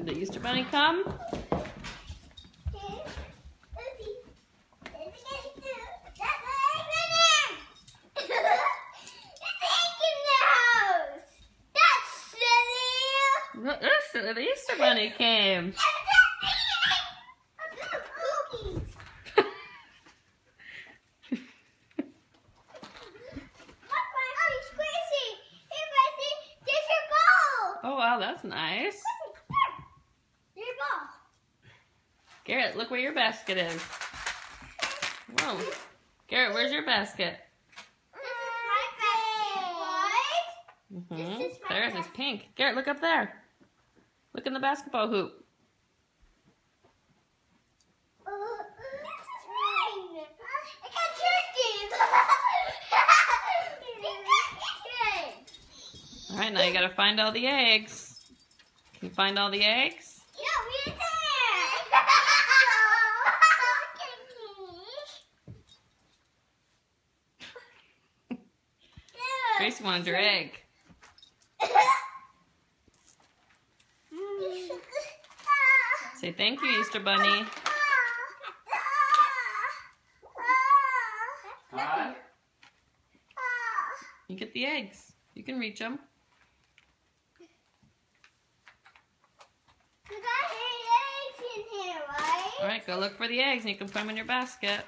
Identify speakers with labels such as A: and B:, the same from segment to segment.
A: Did the Easter Bunny come? The Easter Bunny came. Oh wow, that's nice. Garrett, look where your basket is. Whoa. Garrett, where's your basket? Theirs is pink. Garrett, look up there. Look in the basketball hoop. All right, now you gotta find all the eggs. Can you find all the eggs?
B: Yeah, we're there.
A: Grace wanted her egg. Say thank you, Easter Bunny.
C: Hi.
A: You get the eggs. You can reach them. All right, go look for the eggs and you can put them in your basket.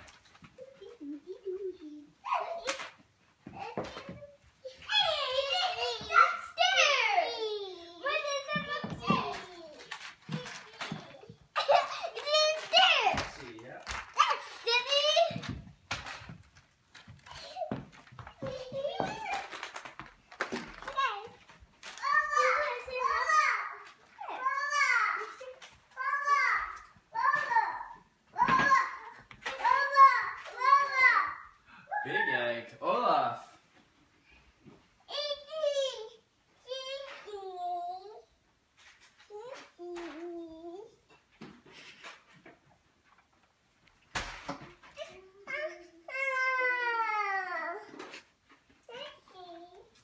C: Big egg. Olaf.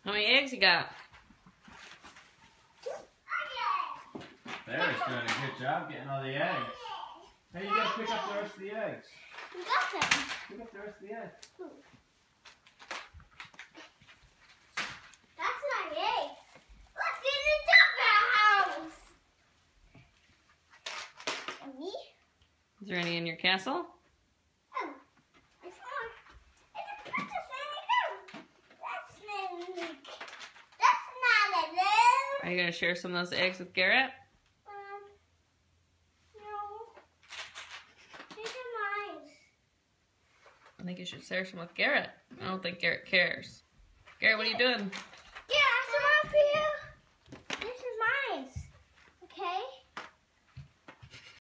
A: How many eggs you got?
C: Barry's doing a good job getting all the eggs. Hey, you gotta pick up the rest of the eggs.
B: We got them.
C: Pick up the rest of the eggs.
B: That's not eggs. Let's get in the house. And me?
A: Is there any in your castle?
B: Oh, it's more. It's a princess and a girl. That's not an egg.
A: Are you gonna share some of those eggs with Garrett?
B: No. These are mine.
A: I think you should share some with Garrett. I don't think Garrett cares. Garrett, what are you doing?